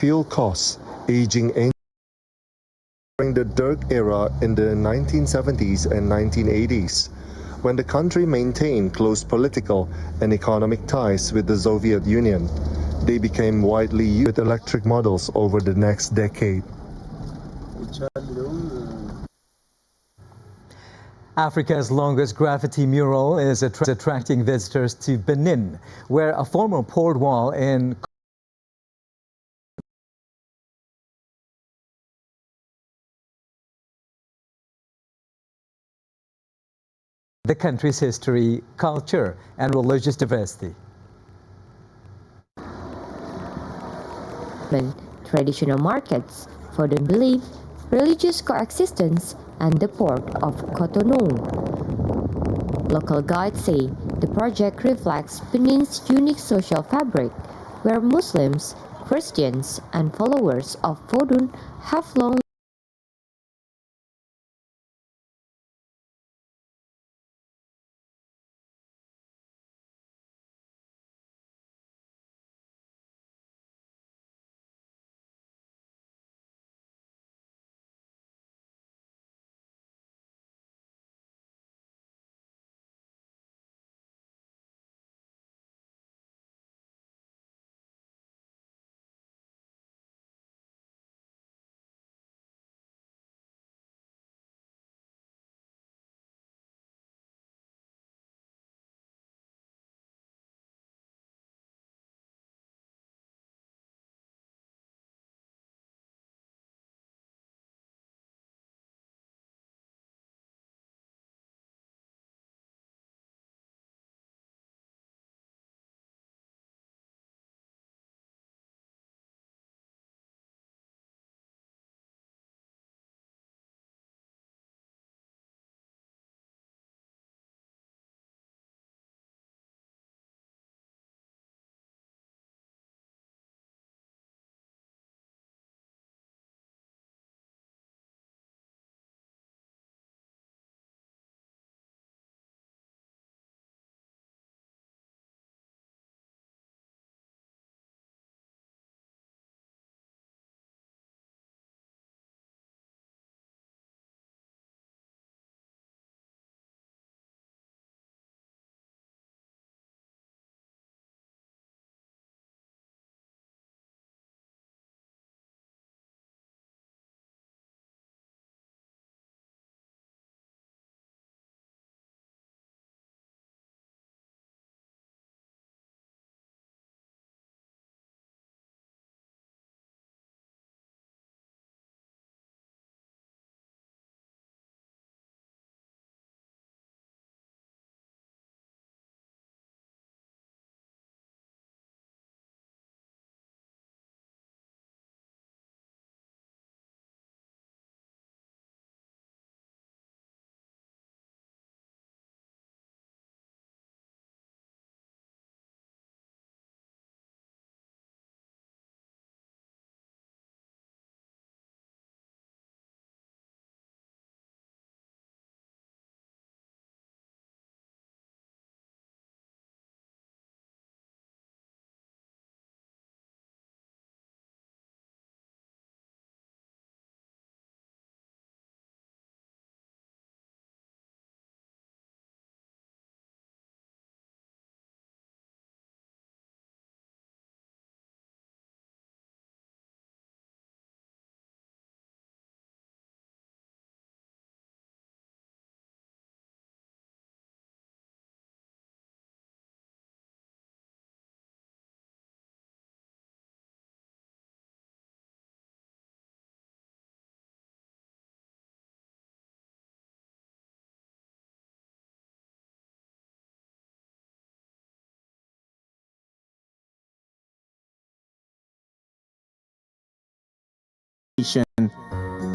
fuel costs, aging during the Derg era in the 1970s and 1980s, when the country maintained close political and economic ties with the Soviet Union. They became widely used with electric models over the next decade. Africa's longest graffiti mural is attracting visitors to Benin, where a former port wall in the country's history, culture, and religious diversity. Traditional markets, Foden belief, religious coexistence, and the port of Cotonou. Local guides say the project reflects Benin's unique social fabric, where Muslims, Christians, and followers of Fodun have long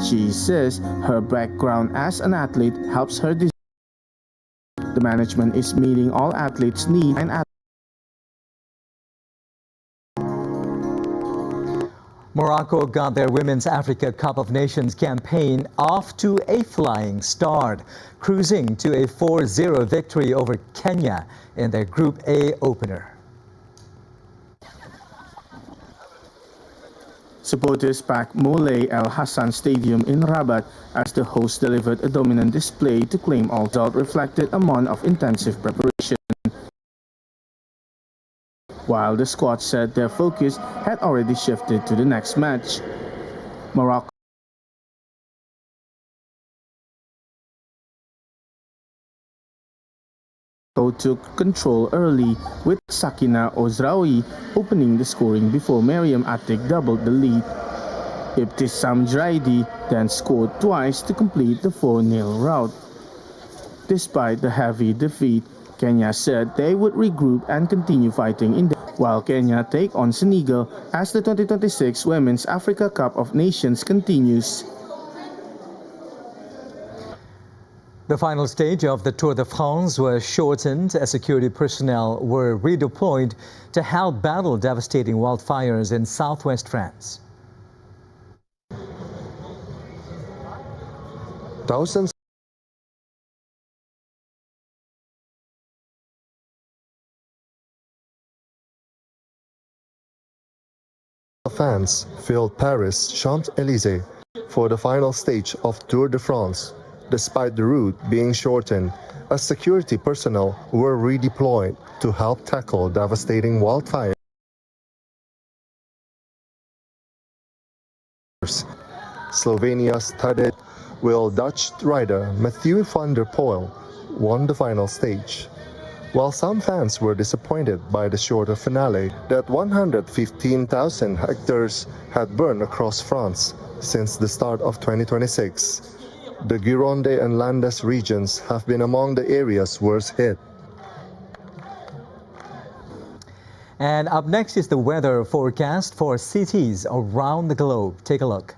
She says her background as an athlete helps her design. The management is meeting all athletes' needs and Morocco got their Women's Africa Cup of Nations campaign off to a flying start, cruising to a 4-0 victory over Kenya in their Group A opener. Supporters packed Moulay El Hassan Stadium in Rabat as the host delivered a dominant display to claim all result reflected a month of intensive preparation. While the squad said their focus had already shifted to the next match. Morocco took control early with Sakina Ozraoui opening the scoring before Mariam Atik doubled the lead. Ibtisam Jraidi then scored twice to complete the 4-0 rout. Despite the heavy defeat, Kenya said they would regroup and continue fighting in the while Kenya take on Senegal as the 2026 Women's Africa Cup of Nations continues. The final stage of the Tour de France was shortened as security personnel were redeployed to help battle devastating wildfires in southwest France. Thousands of fans filled Paris' Champs-Élysées for the final stage of Tour de France. Despite the route being shortened, as security personnel were redeployed to help tackle devastating wildfires. Slovenia's Tadej will Dutch rider Mathieu van der Poel won the final stage. While some fans were disappointed by the shorter finale that 115,000 hectares had burned across France since the start of 2026, the Gironde and Landes regions have been among the areas worst hit. And up next is the weather forecast for cities around the globe. Take a look.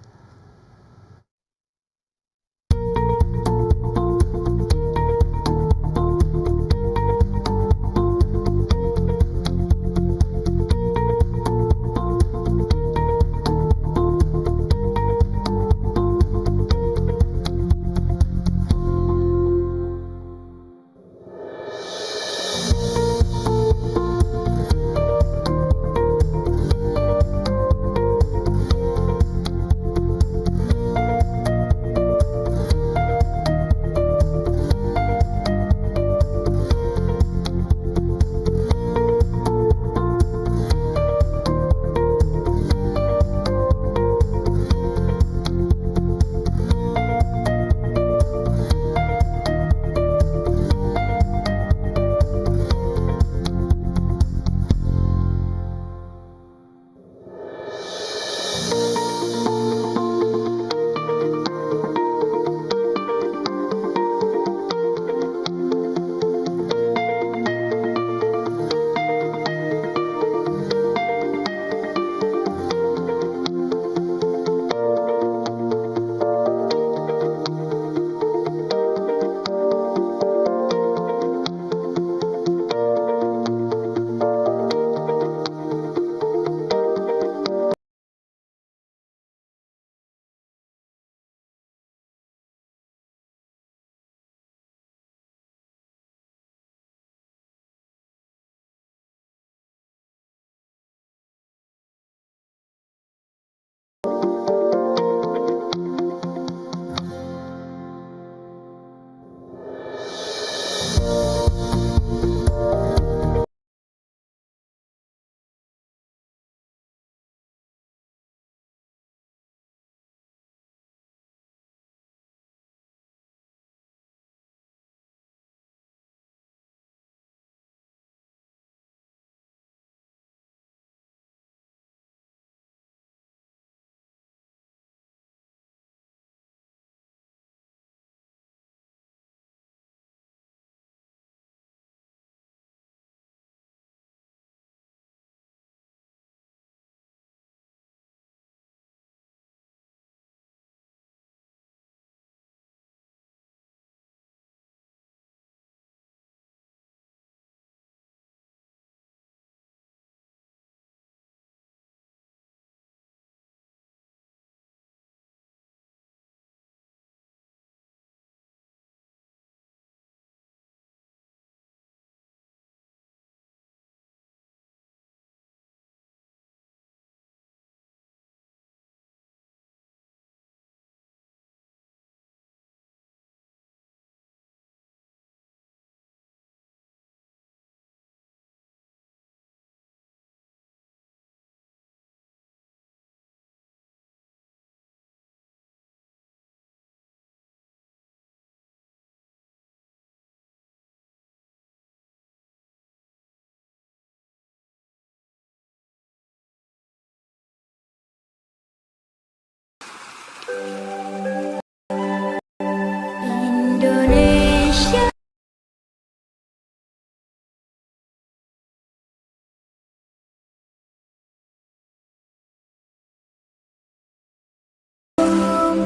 Indonesia.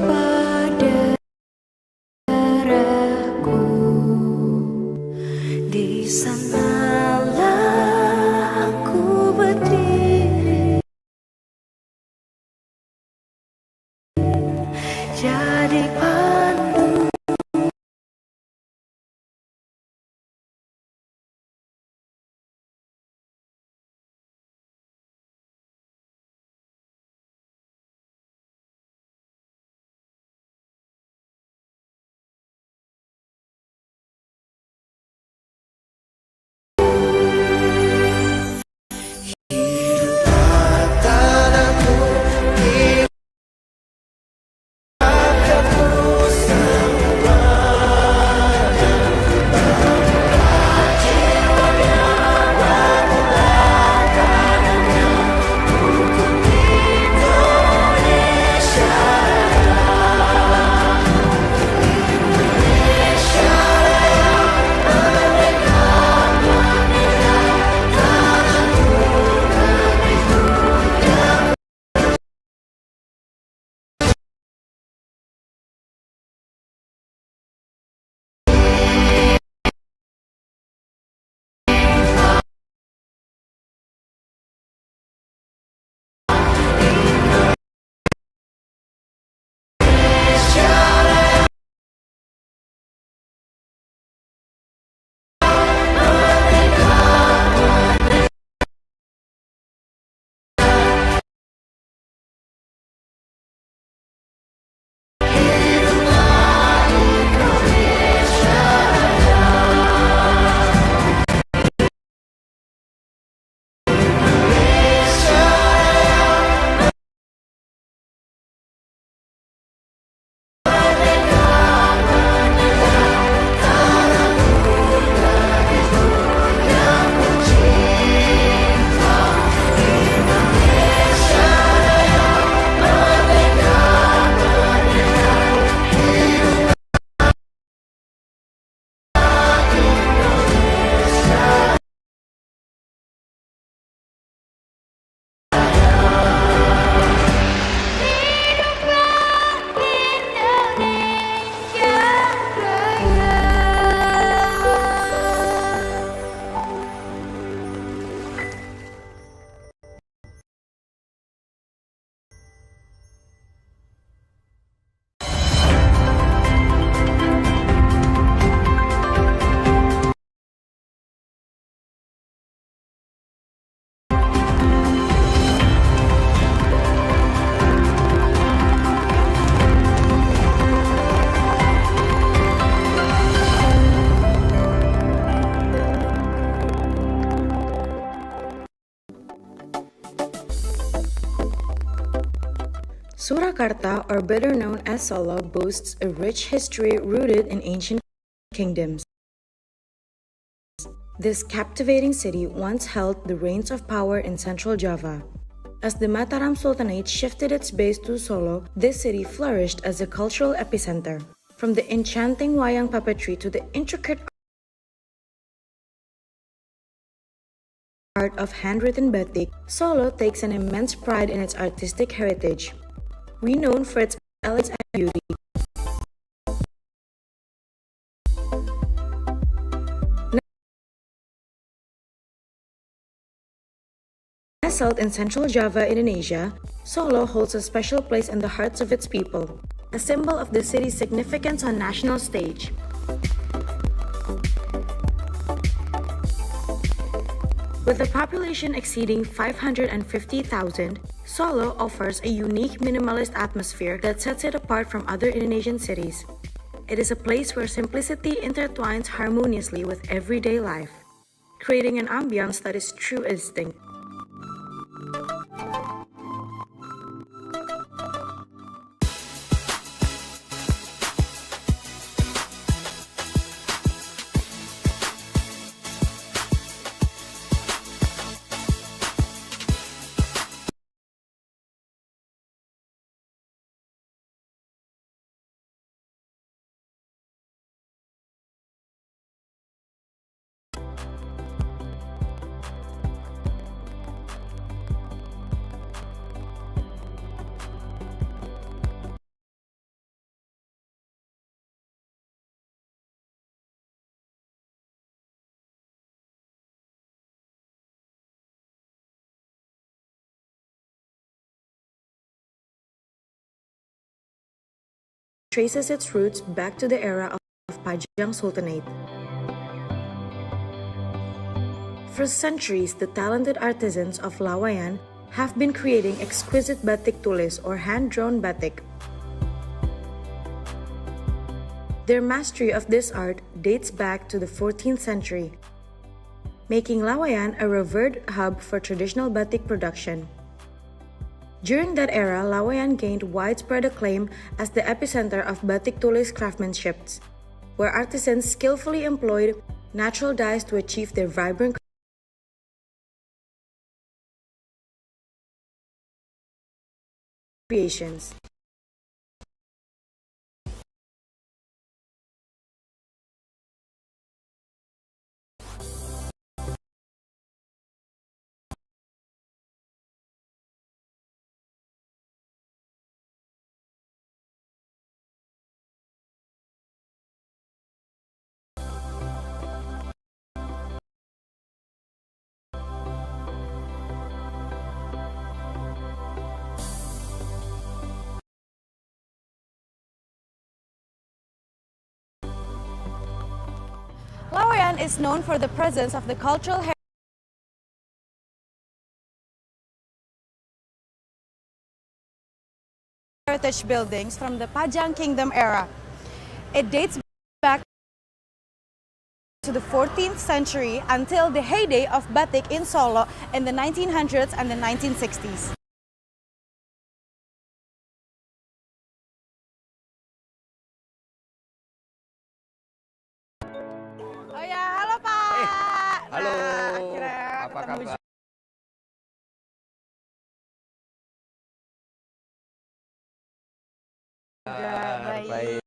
Pada darahku, di sanalah aku berdiri, jadi pandu. Surakarta, or better known as Solo, boasts a rich history rooted in ancient kingdoms. This captivating city once held the reins of power in central Java. As the Mataram Sultanate shifted its base to Solo, this city flourished as a cultural epicenter. From the enchanting wayang puppetry to the intricate art of handwritten batik, Solo takes an immense pride in its artistic heritage. Renowned for its elegance and beauty, nestled in central Java, Indonesia, Solo holds a special place in the hearts of its people, a symbol of the city's significance on national stage. With a population exceeding 550,000, Solo offers a unique minimalist atmosphere that sets it apart from other Indonesian cities. It is a place where simplicity intertwines harmoniously with everyday life, creating an ambiance that is true instinct. traces its roots back to the era of Pajang Sultanate. For centuries, the talented artisans of Lawayan have been creating exquisite batik tulis or hand-drawn batik. Their mastery of this art dates back to the 14th century, making Lawayan a revered hub for traditional batik production. During that era, Lawayan gained widespread acclaim as the epicenter of batik tulis craftsmanship, where artisans skillfully employed natural dyes to achieve their vibrant creations. Lawayan is known for the presence of the cultural heritage buildings from the Pajang Kingdom era. It dates back to the 14th century until the heyday of batik in Solo in the 1900s and the 1960s. Oh ya, halo Pak. Halo, Akhirnya apa ketemu kabar? juga. Baik. Baik.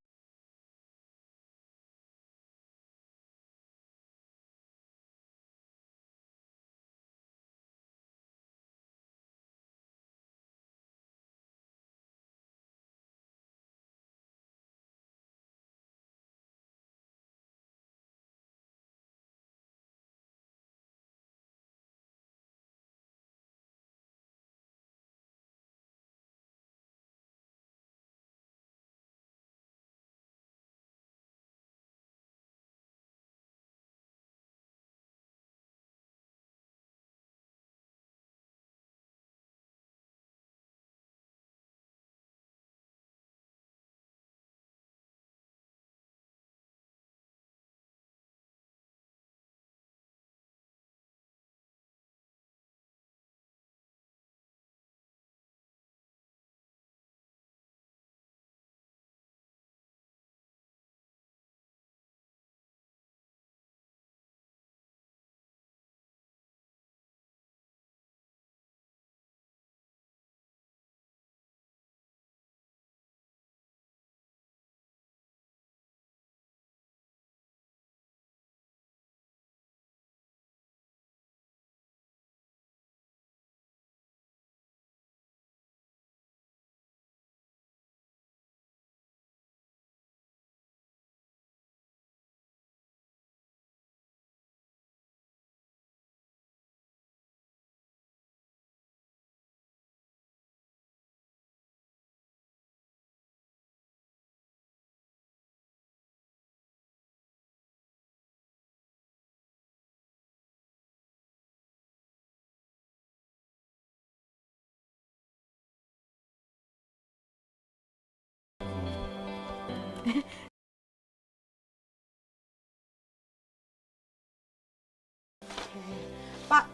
Pak,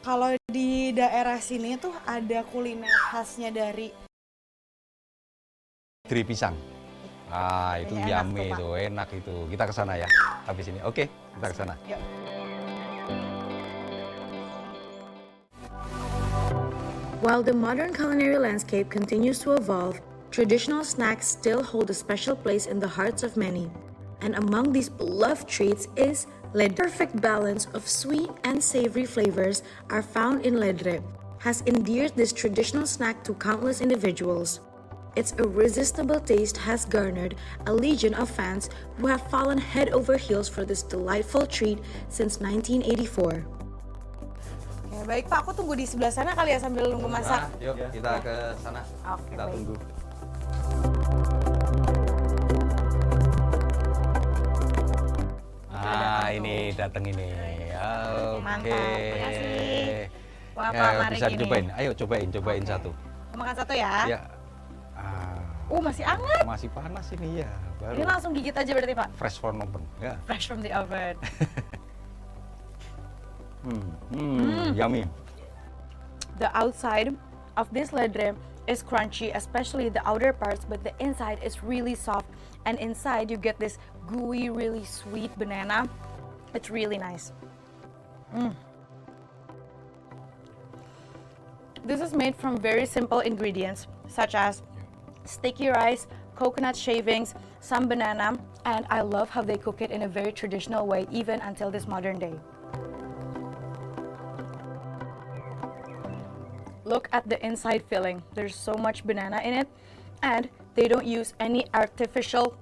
kalau di daerah sini tuh ada kuliner khasnya dari Negeri pisang. Ah, itu Kayaknya enak yummy tuh, Pak. itu, enak itu. Kita ke sana ya, habis ini. Oke, kita ke sana. Yuk. While the modern culinary landscape continues to evolve, traditional snacks still hold a special place in the hearts of many. And among these beloved treats is ledre. Perfect balance of sweet and savory flavors are found in ledre, has endeared this traditional snack to countless individuals. Its irresistible taste has garnered a legion of fans who have fallen head over heels for this delightful treat since 1984. Oke, baik Pak, aku tunggu di sebelah sana kali ya sambil nunggu masak. Yuk, kita ke sana. Oke, Kita baik. tunggu. datang ini. Oke. Mantap, makasih. Wah, Ya, Pak, mari bisa gini. cobain. Ayo cobain Oke. satu. Makan satu ya. Ya. Ah, Masih hangat. masih panas ini ya. Baru Ini langsung gigit aja berarti, Pak. fresh from oven. Ya. Fresh from the oven. Yummy. The outside of this ledre is crunchy, especially the outer parts, but the inside is really soft. And inside you get this gooey, really sweet banana. It's really nice. This is made from very simple ingredients, such as sticky rice, coconut shavings, some banana, and I love how they cook it in a very traditional way, even until this modern day. Look at the inside filling. There's so much banana in it, and they don't use any artificial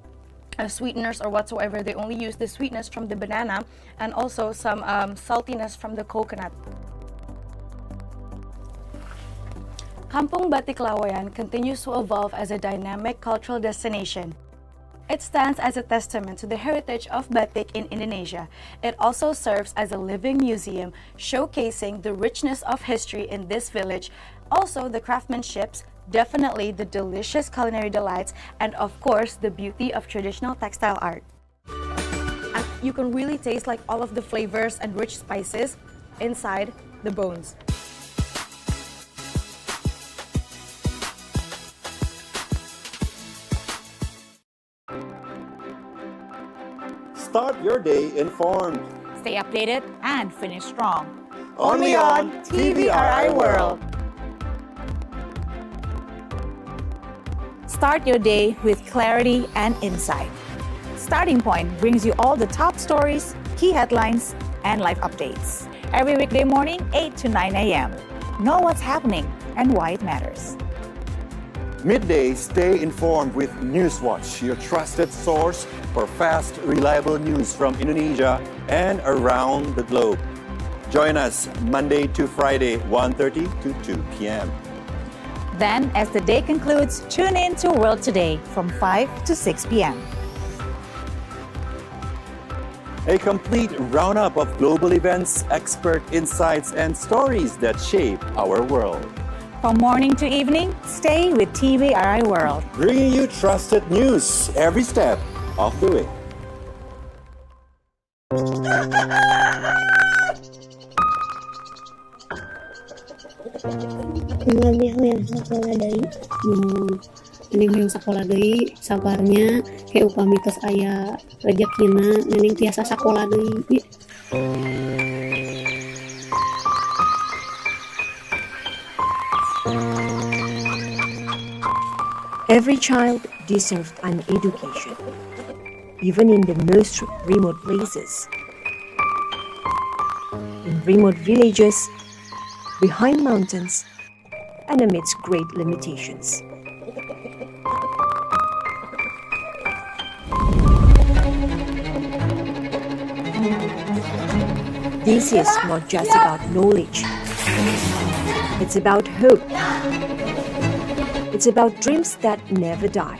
sweeteners or whatsoever. They only use the sweetness from the banana and also some saltiness from the coconut. Kampung Batik Laweyan continues to evolve as a dynamic cultural destination. It stands as a testament to the heritage of batik in Indonesia. It also serves as a living museum, showcasing the richness of history in this village, also the craftsmanships, definitely the delicious culinary delights, and of course, the beauty of traditional textile art. You can really taste like all of the flavors and rich spices inside the bones. Start your day informed. Stay updated and finish strong. Only on TVRI World. Start your day with clarity and insight. Starting Point brings you all the top stories, key headlines, and live updates. Every weekday morning, 8 to 9 a.m. Know what's happening and why it matters. Midday, stay informed with Newswatch, your trusted source for fast, reliable news from Indonesia and around the globe. Join us Monday to Friday, 1:30 to 2 p.m. Then, as the day concludes, tune in to World Today from 5 to 6 p.m. A complete roundup of global events, expert insights, and stories that shape our world. From morning to evening, stay with TVRI World. Bringing you trusted news every step of the way. Hoyong sekolah deui Nening hoyong sekolah deui sabarnya kayak upami tos aya rezekina nening tiasa sekolah deui. Every child deserves an education, even in the most remote places. In remote villages, behind mountains, and amidst great limitations. This is not just about knowledge. It's about hope. It's about dreams that never die.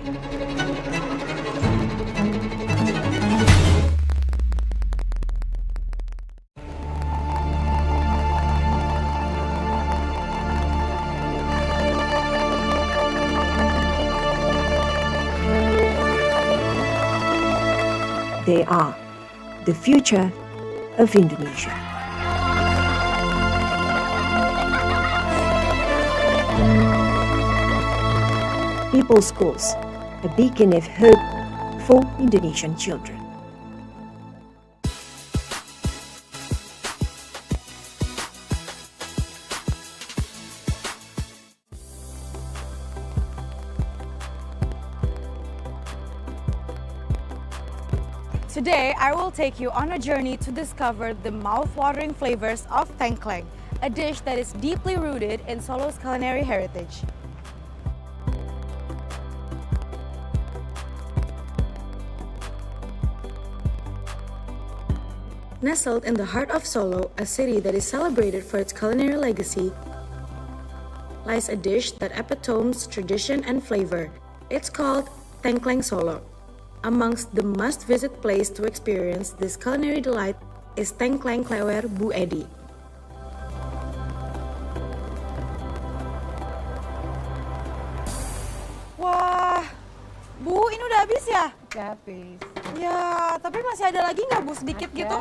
They are the future of Indonesia. People's Schools, a beacon of hope for Indonesian children. Today, I will take you on a journey to discover the mouth-watering flavors of tengkleng, a dish that is deeply rooted in Solo's culinary heritage. Nestled in the heart of Solo, a city that is celebrated for its culinary legacy, lies a dish that epitomes tradition and flavor. It's called tengkleng Solo. Amongst the must-visit place to experience this culinary delight is tengkleng klewer Bu Edi. Wah, Bu, ini udah habis ya? Udah habis. Ya, tapi masih ada lagi nggak Bu sedikit gitu?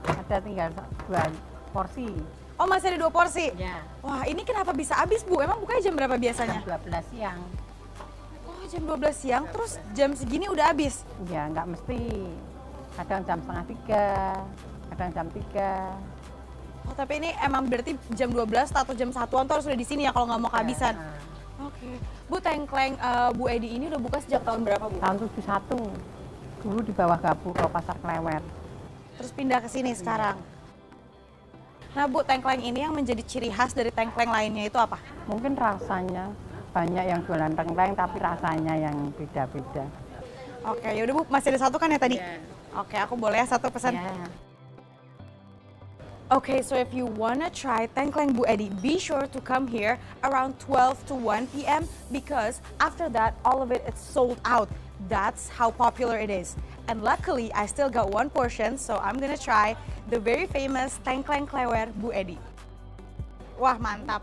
Ada tinggal 2 porsi. Oh, masih ada 2 porsi? Ya. Wah, ini kenapa bisa habis Bu? Emang bukanya jam berapa biasanya? Jam 12 siang. Oh, jam 12 siang, terus jam segini udah habis? Ya, nggak mesti. Kadang jam setengah 3, kadang jam 3. Oh, tapi ini emang berarti jam 12 atau jam 1-an tuh harus udah di sini ya kalau nggak mau kehabisan? Ya. Oke. Bu, tengkleng Bu Edi ini udah buka sejak tahun berapa, Bu? Tahun 71. Dulu di bawah Gaburo Pasar Klewer. Terus pindah ke sini sekarang. Nah, Bu, tengkleng ini yang menjadi ciri khas dari tengkleng lainnya itu apa? Mungkin rasanya banyak yang jualan tengkleng tapi rasanya yang beda-beda. Oke, yaudah Bu, masih ada 1 kan ya tadi? Oke, aku boleh 1 pesan? Okay, so if you wanna try tengkleng Bu Edi, be sure to come here around 12 to 1 p.m. because after that, all of it is sold out. That's how popular it is. And luckily, I still got 1 portion, so I'm gonna try the very famous tengkleng klewer Bu Edi. Wah, mantap.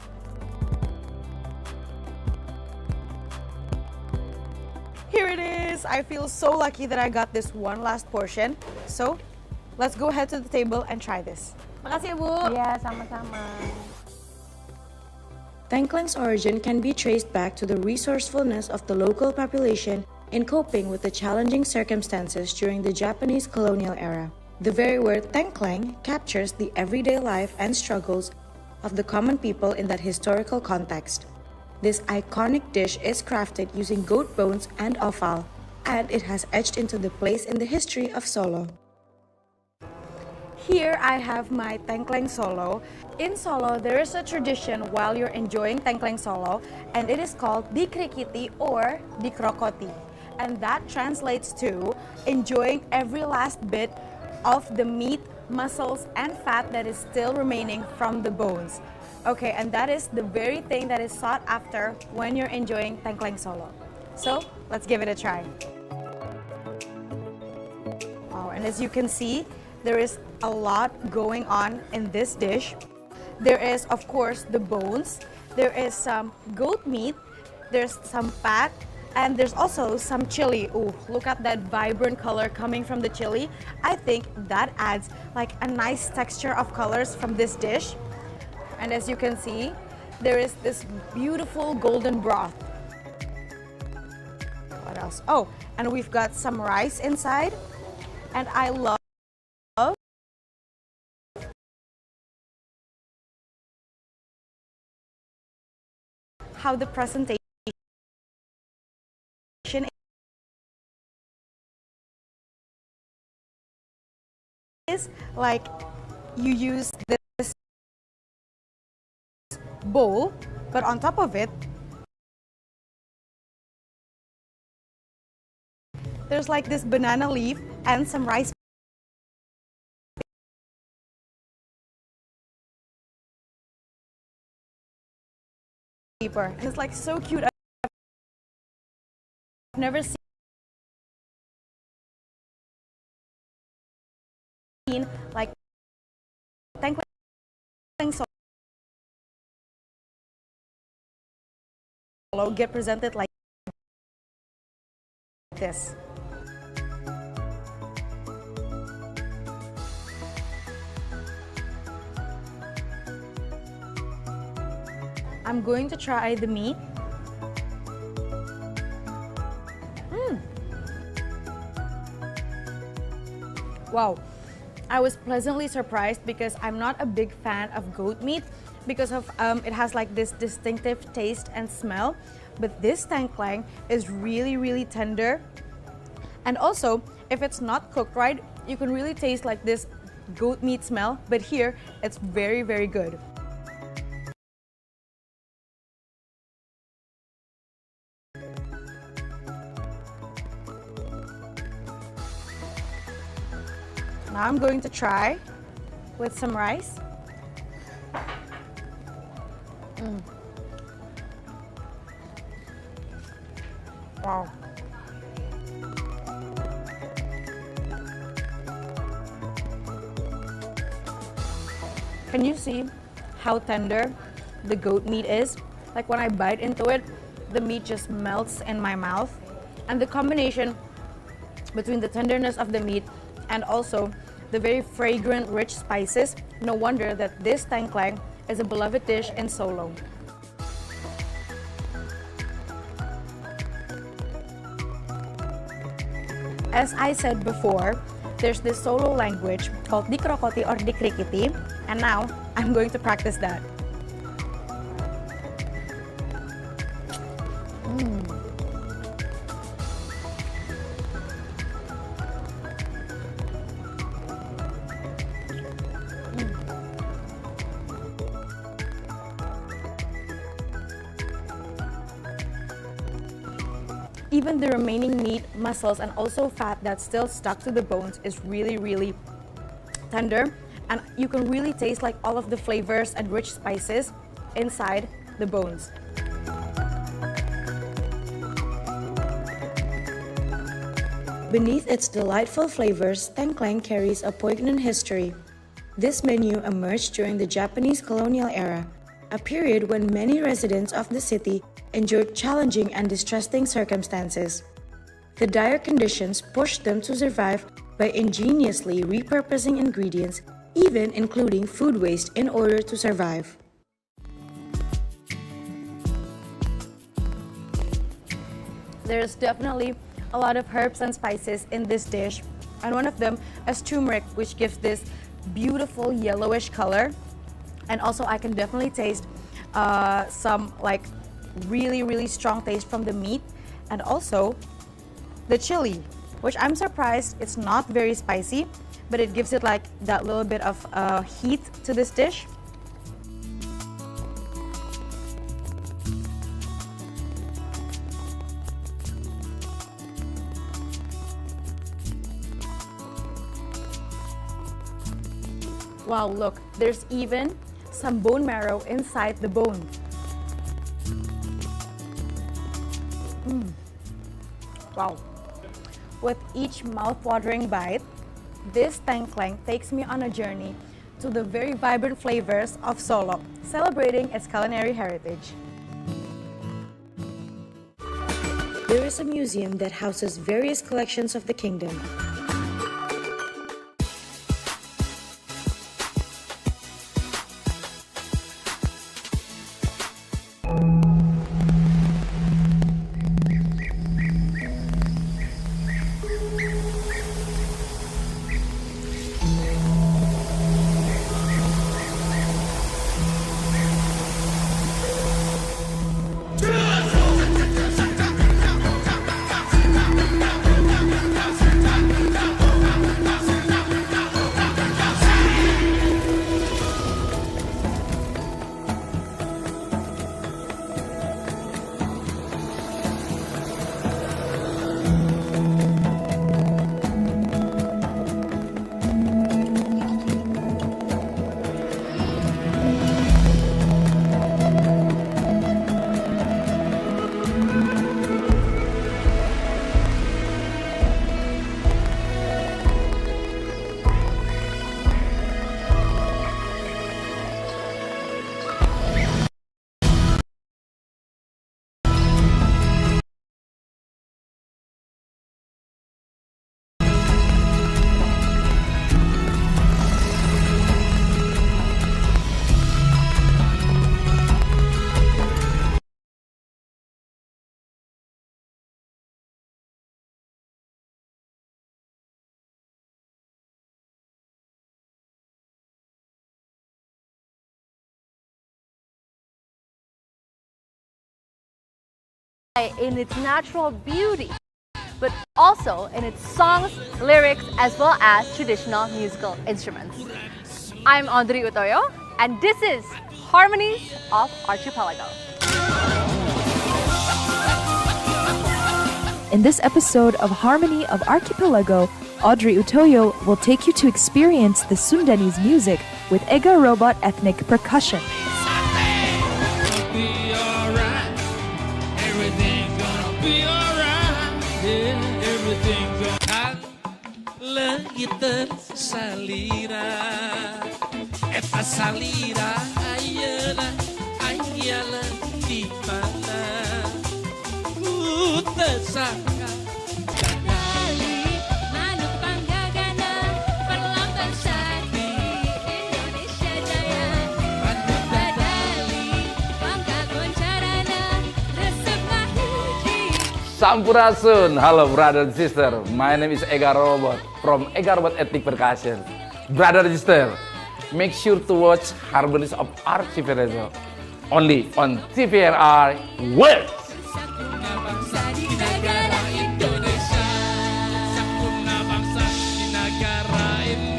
Here it is. I feel so lucky that I got this 1 last portion. So, let's go head to the table and try this. Makasih ya, Bu. Iya, sama-sama. Tengkleng's origin can be traced back to the resourcefulness of the local population in coping with the challenging circumstances during the Japanese colonial era. The very word tengkleng captures the everyday life and struggles of the common people in that historical context. This iconic dish is crafted using goat bones and offal, and it has etched into the place in the history of Solo. Here I have my tengkleng solo. In Solo, there is a tradition while you're enjoying tengkleng solo, and it is called dikrikiti or dikrokoti. And that translates to enjoying every last bit of the meat, muscles, and fat that is still remaining from the bones. Okay, and that is the very thing that is sought after when you're enjoying tengkleng solo. So, let's give it a try. Wow, and as you can see, there is a lot going on in this dish. There is, of course, the bones. There is some goat meat. There's some fat. And there's also some chili. Ooh, look at that vibrant color coming from the chili. I think that adds like a nice texture of colors from this dish. And as you can see, there is this beautiful golden broth. What else? Oh, and we've got some rice inside. And I love how the presentation is. Like, you use this bowl, but on top of it, there's like this banana leaf and some rice paper. And it's like so cute. I've never seen like tengkleng solo get presented like this. I'm going to try the meat. Wow, I was pleasantly surprised because I'm not a big fan of goat meat because of it has like this distinctive taste and smell. But this tengkleng is really tender. And also, if it's not cooked right, you can really taste like this goat meat smell. But here, it's very good. Now I'm going to try with some rice. Wow. Can you see how tender the goat meat is? Like when I bite into it, the meat just melts in my mouth. And the combination between the tenderness of the meat and also the very fragrant, rich spices, no wonder that this tangklang is a beloved dish in Solo. As I said before, there's this Solo language called Dikrokoti or Dikrikiti, and now I'm going to practice that. Even the remaining meat, muscles, and also fat that's still stuck to the bones is really tender, and you can really taste like all of the flavors and rich spices inside the bones. Beneath its delightful flavors, tangklang carries a poignant history. This menu emerged during the Japanese colonial era, a period when many residents of the city endured challenging and distressing circumstances. The dire conditions pushed them to survive by ingeniously repurposing ingredients, even including food waste, in order to survive. There's definitely a lot of herbs and spices in this dish, and one of them is turmeric, which gives this beautiful yellowish color. And also I can definitely taste some like really strong taste from the meat, and also the chili, which I'm surprised it's not very spicy, but it gives it like that little bit of heat to this dish. Wow, look, there's even some bone marrow inside the bone. Wow. With each mouth-watering bite, this tangklang takes me on a journey to the very vibrant flavors of Solo, celebrating its culinary heritage. There is a museum that houses various collections of the kingdom. In its natural beauty, but also in its songs, lyrics, as well as traditional musical instruments. I'm Audrey Utoyo, and this is Harmonies of Archipelago. In this episode of Harmony of Archipelago, Audrey Utoyo will take you to experience the Sundanese music with Ega Robot ethnic percussion. Asalira ayeuna ayeuna di mana ku teu sangka Kali manuk panggagana perlambang sakti Indonesia Jaya Badali bangga goncarana resep ngahuji Sampurasun, hello brother and sister. My name is Ega Robot from Ega Robot Ethnic Percussion. Brother and sister, make sure to watch Harmonies of Art Civilization only on TVRI World. Sakuna bangsa di negara Indonesia Sakuna bangsa di negara Indonesia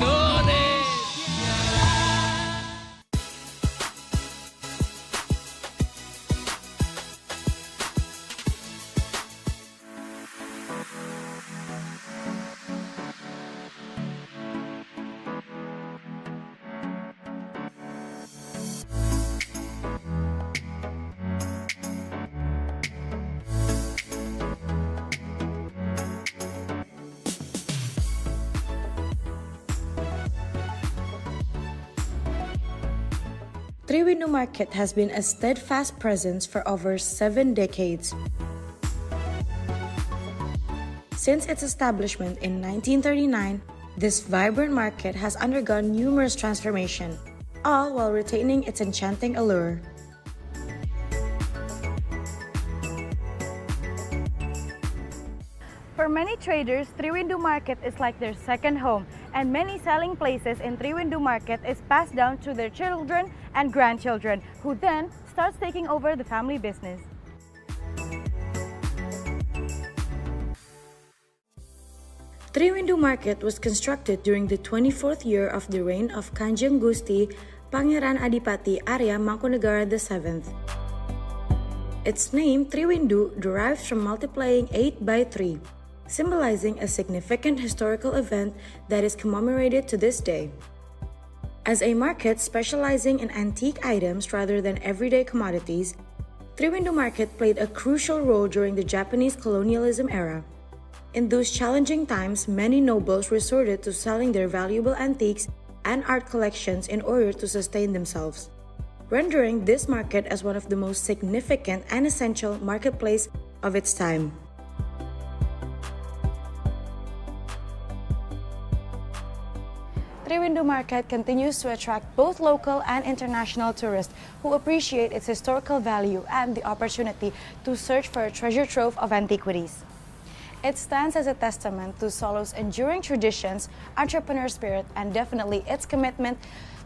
Triwindu Market has been a steadfast presence for over 7 decades. Since its establishment in 1939, this vibrant market has undergone numerous transformations, all while retaining its enchanting allure. For many traders, Triwindu Market is like their second home, and many selling places in Triwindu Market is passed down to their children and grandchildren, who then starts taking over the family business. Triwindu Market was constructed during the 24th year of the reign of Kanjeng Gusti Pangeran Adipati Arya Mangkunegara VII. Its name, Triwindu, derives from multiplying 8 by 3, symbolizing a significant historical event that is commemorated to this day. As a market specializing in antique items rather than everyday commodities, Triwindu Market played a crucial role during the Japanese colonialism era. In those challenging times, many nobles resorted to selling their valuable antiques and art collections in order to sustain themselves, rendering this market as one of the most significant and essential marketplace of its time. Triwindu Market continues to attract both local and international tourists who appreciate its historical value and the opportunity to search for a treasure trove of antiquities. It stands as a testament to Solo's enduring traditions, entrepreneur spirit, and definitely its commitment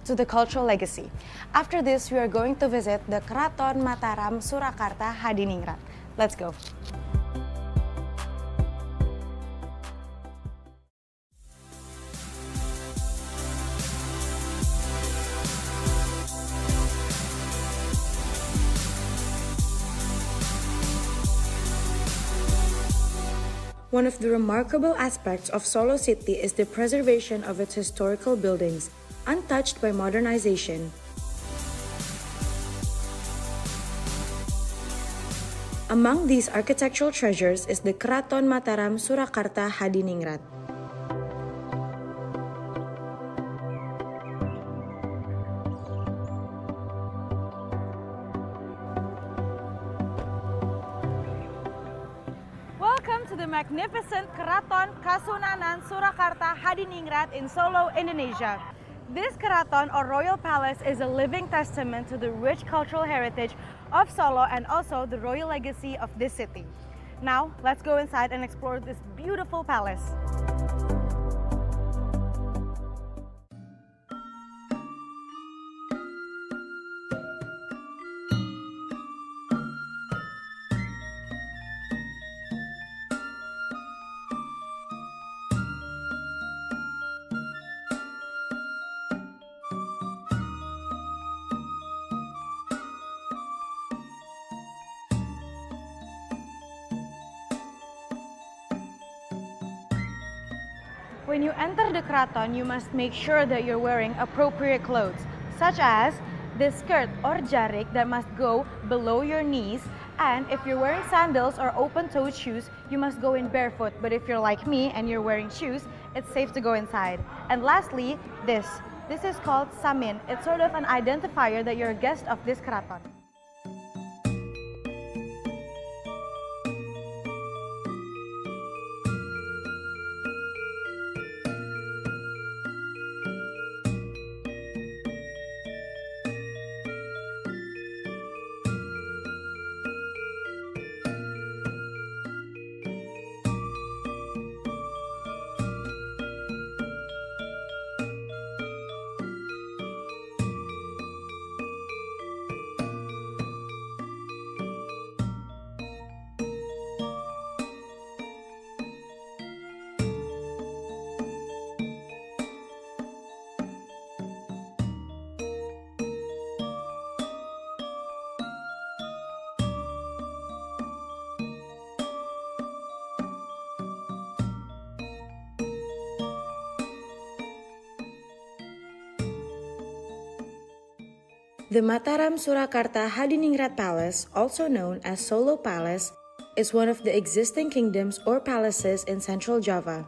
to the cultural legacy. After this, we are going to visit the Keraton Mataram Surakarta Hadiningrat. Let's go. One of the remarkable aspects of Solo City is the preservation of its historical buildings, untouched by modernization. Among these architectural treasures is the Keraton Mataram Surakarta Hadiningrat. Welcome to the magnificent Keraton Kasunanan Surakarta Hadiningrat in Solo, Indonesia. This Keraton or royal palace is a living testament to the rich cultural heritage of Solo and also the royal legacy of this city. Now, let's go inside and explore this beautiful palace. When you enter the Keraton, you must make sure that you're wearing appropriate clothes, such as this skirt or jarik that must go below your knees, and if you're wearing sandals or open-toed shoes, you must go in barefoot, but if you're like me and you're wearing shoes, it's safe to go inside. And lastly, this This is called samin. It's sort of an identifier that you're a guest of this keraton. The Mataram Surakarta Hadiningrat Palace, also known as Solo Palace, is one of the existing kingdoms or palaces in Central Java.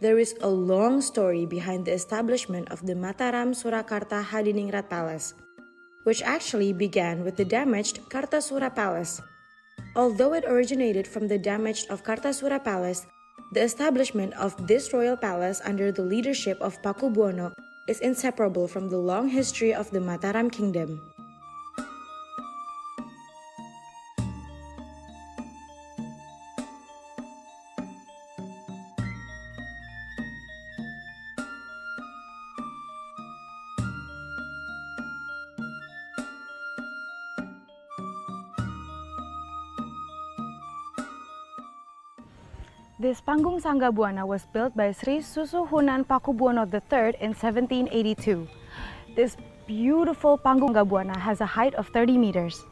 There is a long story behind the establishment of the Mataram Surakarta Hadiningrat Palace, which actually began with the damaged Kartasura Palace. Although it originated from the damage of Kartasura Palace, the establishment of this royal palace under the leadership of Pakubuwono is inseparable from the long history of the Mataram Kingdom. This Panggung Sanggabuana was built by Sri Susuhunan Pakubuwono III in 1782. This beautiful Panggung Sanggabuana has a height of 30 meters.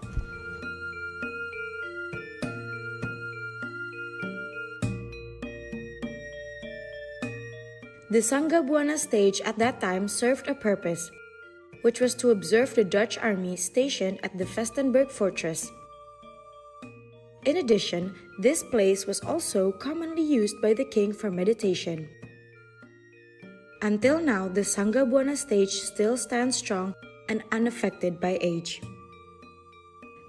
The Sanggabuana stage at that time served a purpose, which was to observe the Dutch army stationed at the Vestenberg fortress. In addition, this place was also commonly used by the king for meditation. Until now, the Sanggabuana stage still stands strong and unaffected by age.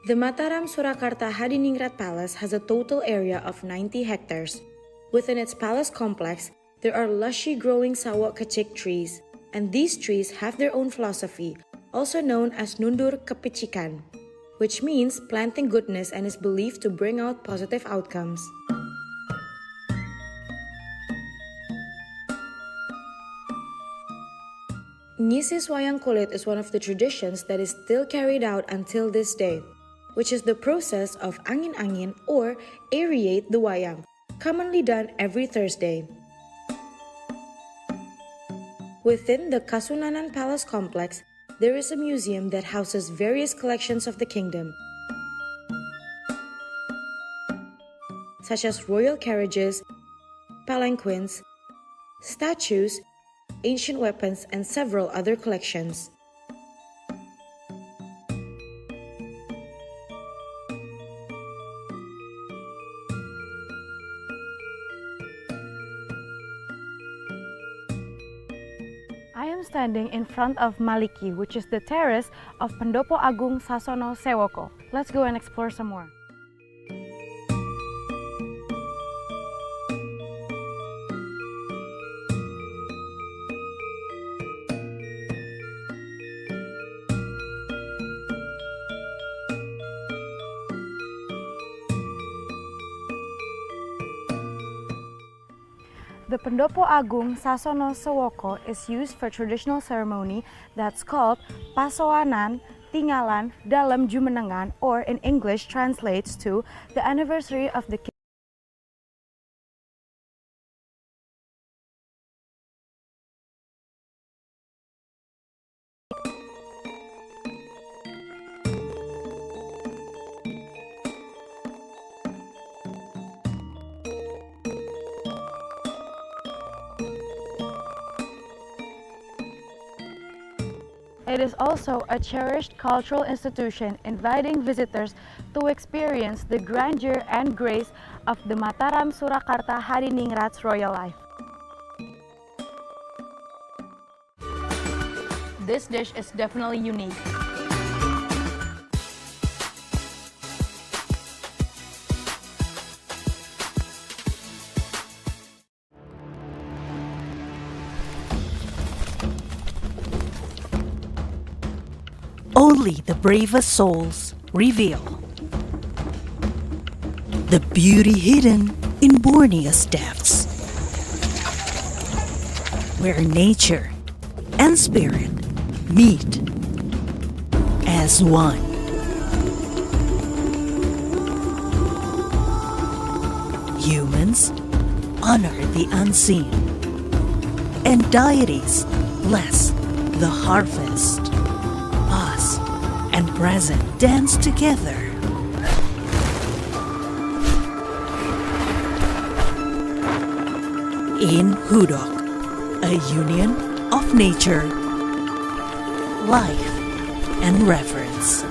The Mataram Surakarta Hadiningrat Palace has a total area of 90 hectares. Within its palace complex, there are lushy growing sawak kecik trees, and these trees have their own philosophy, also known as Nundur Kepicikan, which means planting goodness and is believed to bring out positive outcomes. Ngisi Wayang Kulit is one of the traditions that is still carried out until this day, which is the process of angin-angin or aerate the wayang, commonly done every Thursday. Within the Kasunanan Palace complex, there is a museum that houses various collections of the kingdom, such as royal carriages, palanquins, statues, ancient weapons, and several other collections. I am standing in front of Maliki, which is the terrace of Pendopo Agung Sasono Sewoko. Let's go and explore some more. The Pendopo Agung Sasono Sewoko is used for traditional ceremony that's called Pasoanan Tinggalan dalam Jumenengan, or in English translates to the anniversary of the king. It is also a cherished cultural institution, inviting visitors to experience the grandeur and grace of the Mataram Surakarta Hadiningrat's royal life. this dish is definitely unique. Only the bravest souls reveal the beauty hidden in Borneo's depths, where nature and spirit meet as one. Humans honor the unseen, and deities bless the harvest. Past and present dance together. In Hudok, a union of nature, life, and reverence.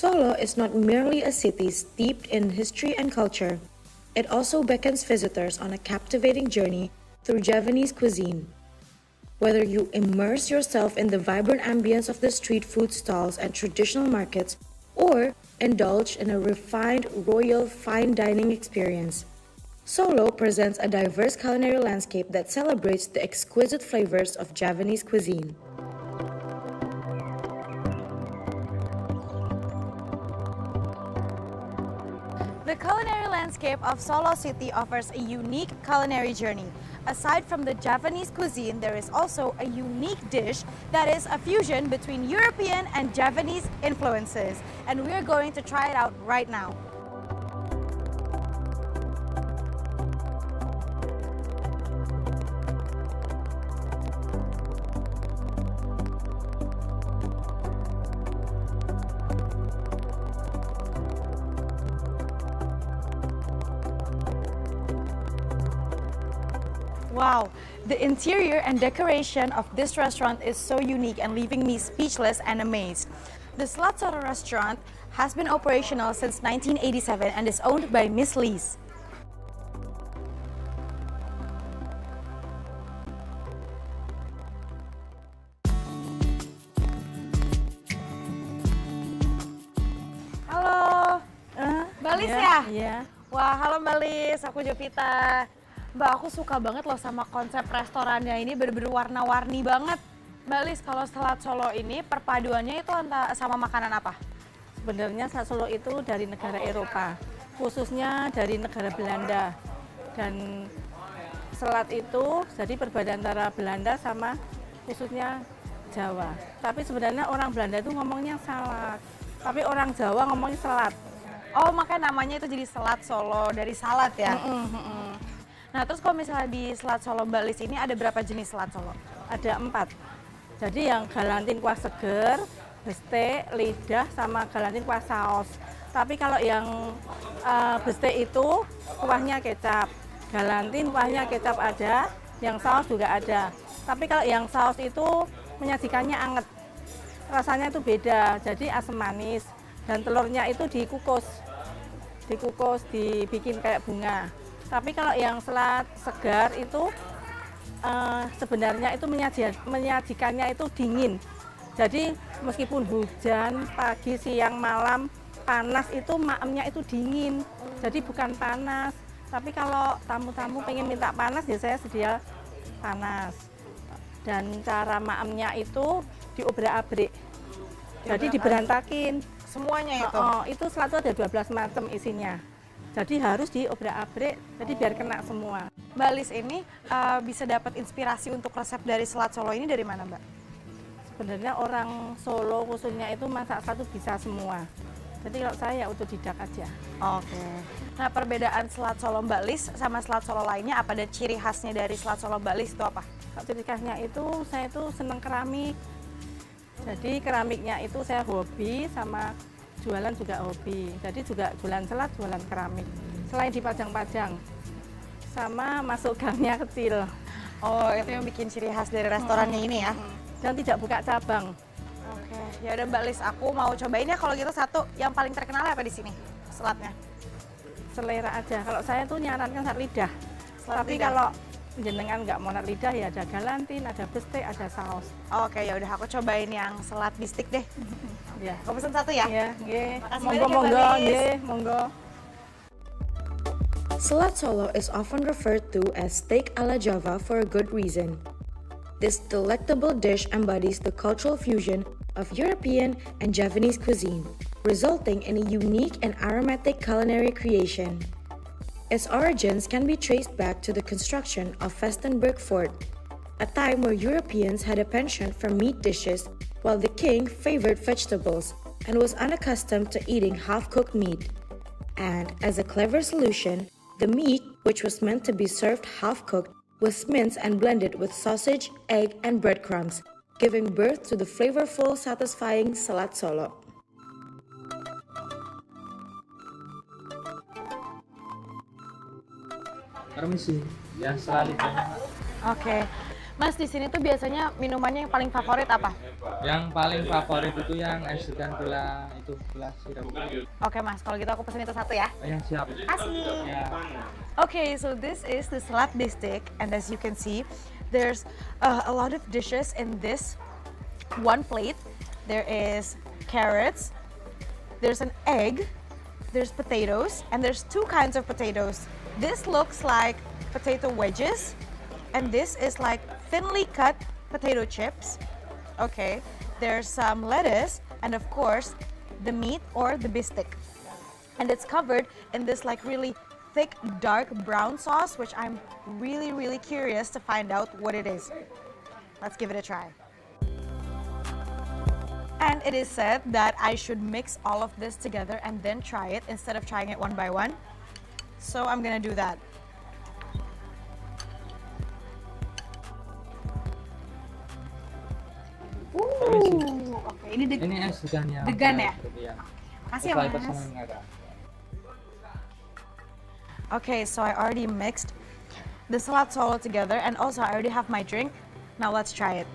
Solo is not merely a city steeped in history and culture. It also beckons visitors on a captivating journey through Javanese cuisine. Whether you immerse yourself in the vibrant ambience of the street food stalls and traditional markets, or indulge in a refined, royal, fine dining experience, Solo presents a diverse culinary landscape that celebrates the exquisite flavors of Javanese cuisine. The culinary landscape of Solo City offers a unique culinary journey. Aside from the Javanese cuisine, there is also a unique dish that is a fusion between European and Javanese influences. And we're going to try it out right now. Wow, the interior and decoration of this restaurant is so unique and leaving me speechless and amazed. The Slatsono restaurant has been operational since 1987 and is owned by Miss Lise. Halo, Mbak Lis ya? Iya. Wah, halo Mbak Lis, aku Jovita. Mbak, aku suka banget loh sama konsep restorannya ini, bener-bener warna-warni banget. Mbak Lis, kalau selat Solo ini perpaduannya itu sama makanan apa? Sebenarnya selat Solo itu dari negara Eropa, khususnya dari negara Belanda. Dan selat itu jadi perbedaan antara Belanda sama khususnya Jawa. Tapi sebenarnya orang Belanda itu ngomongnya salad, tapi orang Jawa ngomongnya selat. Oh, makanya namanya itu jadi selat Solo dari salad ya? Nah, terus kalau misalnya di selat Solo Balis ini ada berapa jenis selat Solo? Ada 4. Jadi yang galantin kuah seger, bestek, lidah, sama galantin kuah saus. Tapi kalau yang bestek itu kuahnya kecap, galantin kuahnya kecap ada, yang saus juga ada. Tapi kalau yang saus itu menyajikannya anget, rasanya itu beda, jadi asam manis. Dan telurnya itu dikukus, dibikin kayak bunga. Tapi kalau yang selat segar itu sebenarnya itu menyajikannya itu dingin. Jadi meskipun hujan, pagi, siang, malam, panas itu maemnya itu dingin. Jadi bukan panas. Tapi kalau tamu-tamu pengen minta panas ya saya sedia panas. Dan cara maemnya itu diobrak-abrik. Jadi diberantakin. Semuanya itu? Itu selat itu ada 12 macam isinya. Jadi harus diobrak-abrik, jadi biar kena semua. Mbak Lis ini bisa dapat inspirasi untuk resep dari selat Solo ini dari mana, Mbak? Sebenarnya orang Solo khususnya itu masak satu bisa semua. Jadi kalau saya ya otodidak aja. Oke. Nah, perbedaan selat Solo Mbak Lis sama selat Solo lainnya apa, dan ciri khasnya dari selat Solo Mbak Lis itu apa? Ciri khasnya itu saya itu seneng keramik. Jadi keramiknya itu saya hobi, sama jualan juga hobi. Jadi juga jualan selat, jualan keramik. Selain dipajang-pajang, sama masuk gangnya kecil. Oh, itu yang bikin ciri khas dari restorannya ini ya? Dan tidak buka cabang. Oke, ya udah Mbak Lis, aku mau cobain ya kalau gitu satu. Yang paling terkenal apa di sini selatnya? Selera aja. Kalau saya tuh nyarankan selat lidah. Tapi lidah. kalau jenengan nggak mau selat lidah ya ada galantin, ada bestek, ada saus. Oke, ya udah aku cobain yang selat bistik deh. Ya. Aku pesen satu ya? Iya, nggih. Makasih Monggo, banyak ya, Mbak monggo, Lis. nggih, monggo. Selat Solo is often referred to as steak a la Java for a good reason. This delectable dish embodies the cultural fusion of European and Javanese cuisine, resulting in a unique and aromatic culinary creation. Its origins can be traced back to the construction of Vestenberg Fort, a time where Europeans had a penchant for meat dishes while the king favored vegetables and was unaccustomed to eating half-cooked meat. And as a clever solution, the meat, which was meant to be served half-cooked, was minced and blended with sausage, egg, and breadcrumbs, giving birth to the flavorful, satisfying Selat Solo. Permisi, ya selalu. Oke. Mas, di sini tuh biasanya minumannya yang paling favorit apa? Yang paling favorit itu yang es dan gula itu gula sirup. Oke Mas, kalau gitu aku pesen itu satu ya. Yang siap. Asik. Ya. Okay, so this is the selat bistik, and as you can see, there's a lot of dishes in this one plate. There is carrots, there's an egg, there's potatoes, and there's two kinds of potatoes. This looks like potato wedges, and this is like thinly cut potato chips. Okay, there's some lettuce, and of course, the meat or the bistik. And it's covered in this like really thick, dark brown sauce, which I'm really curious to find out what it is. Let's give it a try. And it is said that I should mix all of this together and then try it instead of trying it one by one. So I'm gonna do that. Oke, ini es degannya. degan ya? Iya. Kasih ya, Mas. Okay, so I already mixed the Selat Solo together, and also I already have my drink. Now let's try it.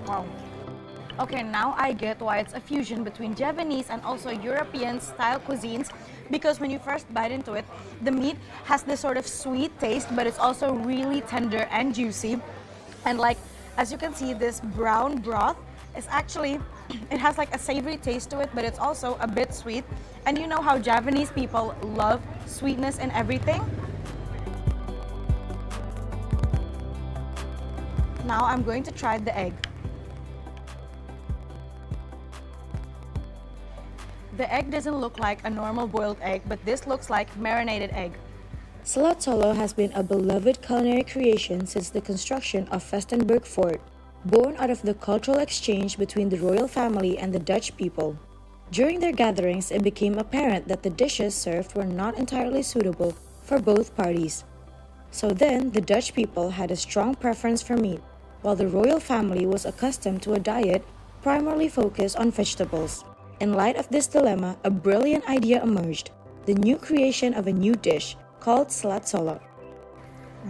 Wow. Okay, now I get why it's a fusion between Javanese and also European style cuisines, because when you first bite into it, the meat has this sort of sweet taste, but it's also really tender and juicy. And like, as you can see, this brown broth is actually, it has like a savory taste to it, but it's also a bit sweet. And you know how Javanese people love sweetness in everything? Now I'm going to try the egg. The egg doesn't look like a normal boiled egg, but this looks like marinated egg. Salat Solo has been a beloved culinary creation since the construction of Vestenberg Fort, born out of the cultural exchange between the royal family and the Dutch people. During their gatherings, it became apparent that the dishes served were not entirely suitable for both parties. So then, the Dutch people had a strong preference for meat, while the royal family was accustomed to a diet primarily focused on vegetables. In light of this dilemma, a brilliant idea emerged, the new creation of a new dish called Salat Solo.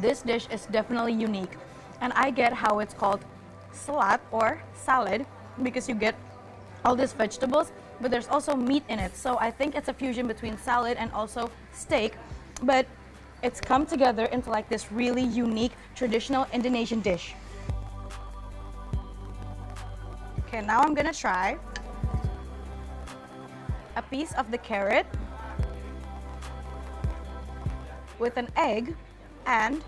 This dish is definitely unique, and I get how it's called salat or salad because you get all these vegetables, but there's also meat in it. So I think it's a fusion between salad and also steak, but it's come together into like this really unique traditional Indonesian dish. Okay, now I'm gonna try a piece of the carrot with an egg and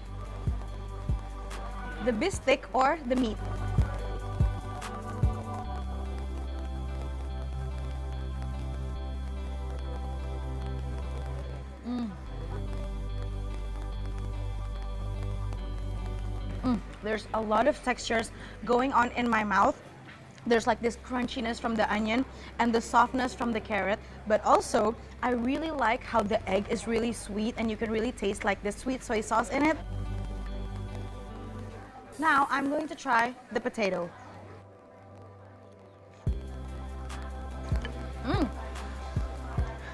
the bistek or the meat. There's a lot of textures going on in my mouth. There's like this crunchiness from the onion and the softness from the carrot, but also I really like how the egg is really sweet and you can really taste like the sweet soy sauce in it. Now I'm going to try the potato.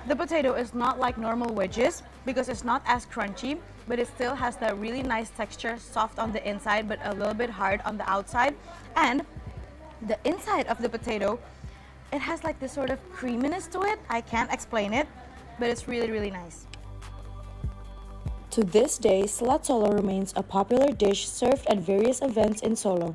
The potato is not like normal wedges because it's not as crunchy, but it still has that really nice texture, soft on the inside but a little bit hard on the outside. And the inside of the potato, it has like this sort of creaminess to it. I can't explain it, but it's really, really nice. To this day, Salat Solo remains a popular dish served at various events in Solo,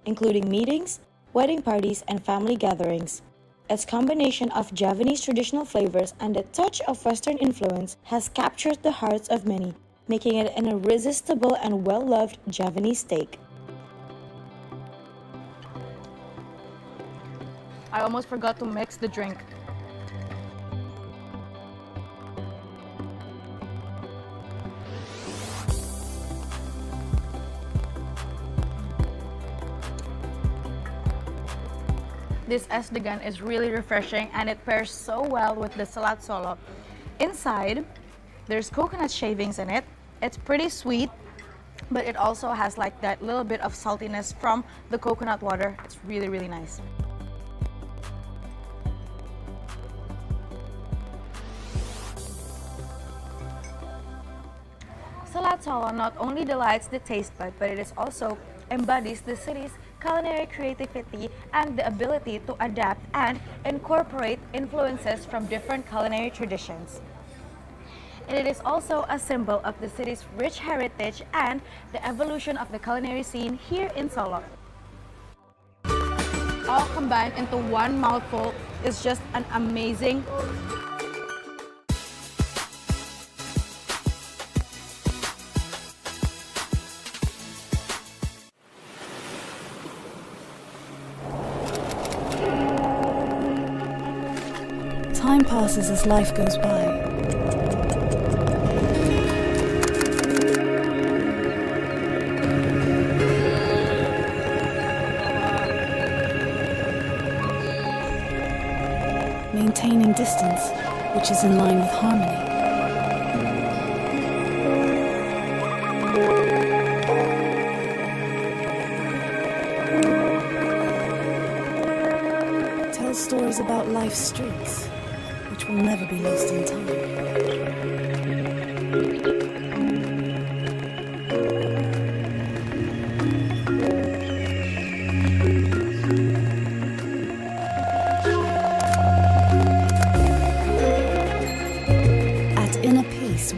including meetings, wedding parties, and family gatherings. Its combination of Javanese traditional flavors and a touch of Western influence has captured the hearts of many, making it an irresistible and well-loved Javanese steak. I almost forgot to mix the drink. This es degan is really refreshing and it pairs so well with the Salat Solo. Inside, there's coconut shavings in it. It's pretty sweet, but it also has like that little bit of saltiness from the coconut water. It's really, really nice. Salat Solo not only delights the taste bud, but it is also embodies the city's culinary creativity and the ability to adapt and incorporate influences from different culinary traditions. And it is also a symbol of the city's rich heritage and the evolution of the culinary scene here in Solo. All combined into one mouthful is just an amazing. Time passes as life goes by. Maintaining distance, which is in line with harmony. Tell stories about life's streets, which will never be lost in time.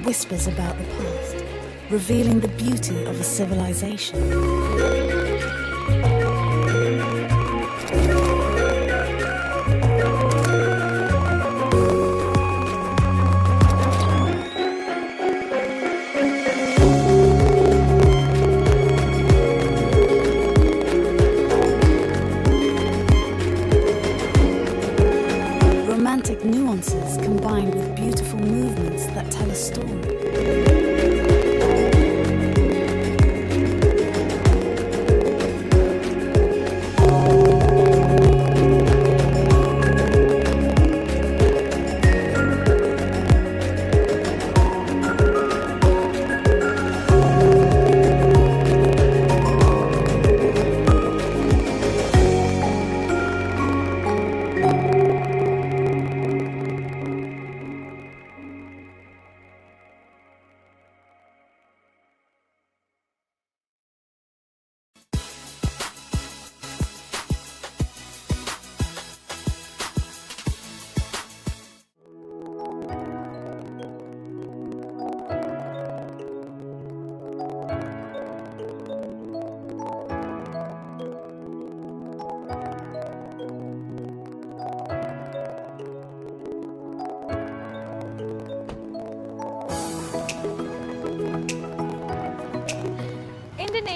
Whispers about the past, revealing the beauty of a civilization. Romantic nuances combined with beautiful movements that tell a story.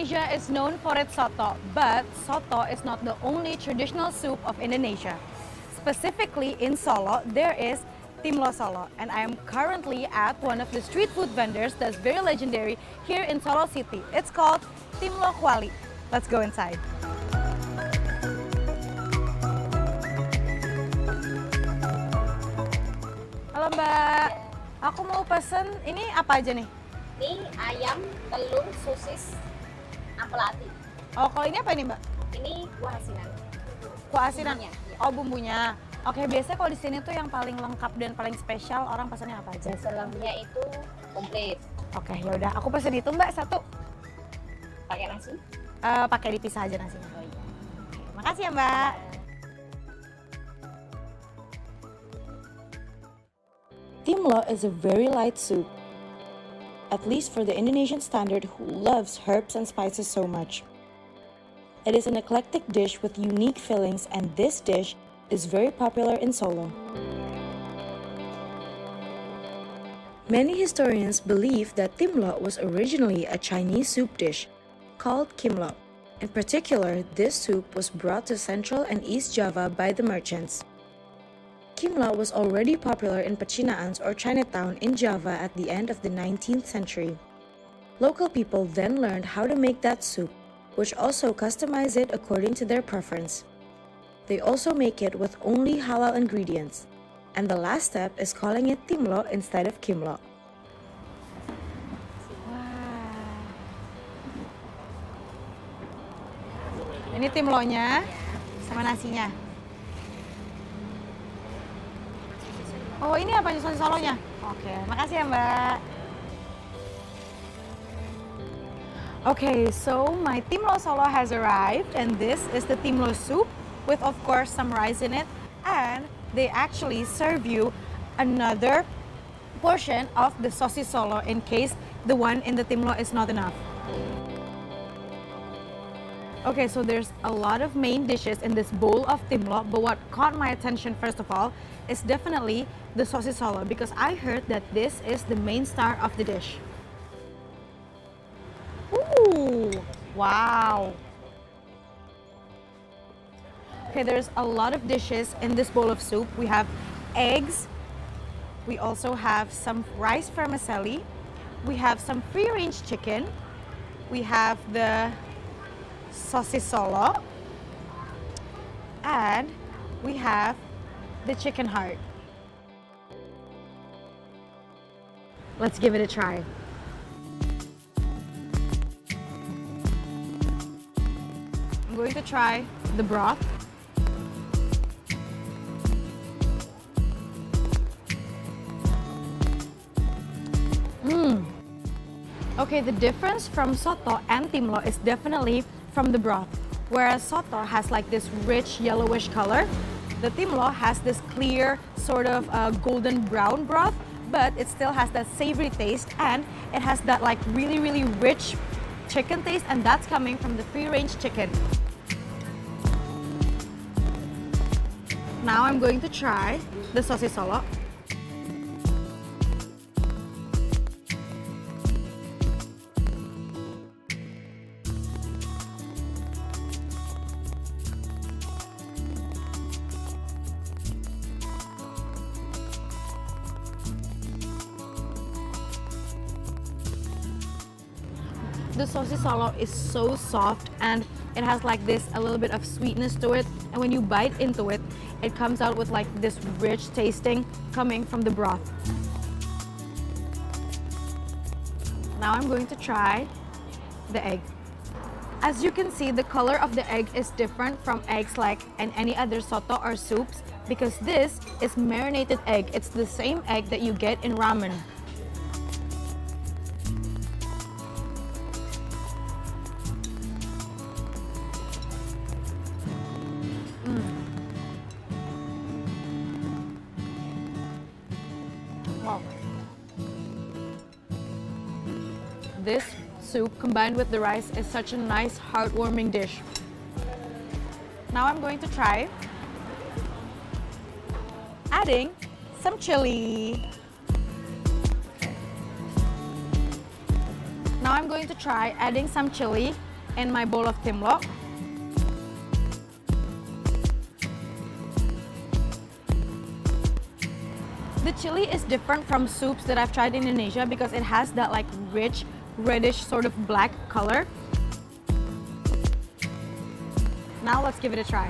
Indonesia is known for its soto, but soto is not the only traditional soup of Indonesia. Specifically in Solo, there is Timlo Solo, and I am currently at one of the street food vendors that's very legendary here in Solo City. It's called Timlo Kuali. Let's go inside. Halo Mbak, aku mau pesen ini apa aja nih? Ini ayam, telur, sosis, apel ati. Oh, kalau ini apa ini Mbak? Ini kuah asinan. Kuah asinan? Bumbunya, iya. Oh, bumbunya. Oke, biasanya kalau di sini tuh yang paling lengkap dan paling spesial orang pesannya apa aja? Selebihnya itu komplit. Oke, ya udah. Aku pesen itu Mbak satu. Pakai nasi? Pakai dipisah aja nasinya. Oh iya. Oke, makasih ya Mbak. Timlo is a very light soup, at least for the Indonesian standard who loves herbs and spices so much. It is an eclectic dish with unique fillings, and this dish is very popular in Solo. Many historians believe that timlo was originally a Chinese soup dish called kimlo. In particular, this soup was brought to Central and East Java by the merchants. Kimlo was already popular in Pecinaans or Chinatown in Java at the end of the 19th century. Local people then learned how to make that soup, which also customize it according to their preference. They also make it with only halal ingredients. And the last step is calling it timlo instead of kimlo. Ini timlonya sama nasinya. Oh, ini apa sosis solonya? Oke, makasih ya Mbak. Okay, so my timlo solo has arrived, and this is the timlo soup with, of course, some rice in it, and they actually serve you another portion of the sosis solo in case the one in the timlo is not enough. Okay, so there's a lot of main dishes in this bowl of timlo, but what caught my attention first of all is definitely the sosis solo, because I heard that this is the main star of the dish. Ooh, wow. Okay, there's a lot of dishes in this bowl of soup. We have eggs. We also have some rice vermicelli. We have some free-range chicken. We have the sosis solo. And we have the chicken heart. Let's give it a try. I'm going to try the broth. Okay, the difference from soto and timlo is definitely from the broth. Whereas soto has like this rich yellowish color, the timlo has this clear sort of golden brown broth, but it still has that savory taste, and it has that like really rich chicken taste, and that's coming from the free-range chicken. Now I'm going to try the sosis solo. The sosis solo is so soft, and it has like this a little bit of sweetness to it, and when you bite into it, it comes out with like this rich tasting coming from the broth. Now I'm going to try the egg. As you can see, the color of the egg is different from eggs like in any other soto or soups, because this is marinated egg. It's the same egg that you get in ramen. Wow. This soup combined with the rice is such a nice, heartwarming dish. Now I'm going to try adding some chili. Now I'm going to try adding some chili and my bowl of timlo. The chili is different from soups that I've tried in Indonesia because it has that like rich, reddish sort of black color. Now let's give it a try.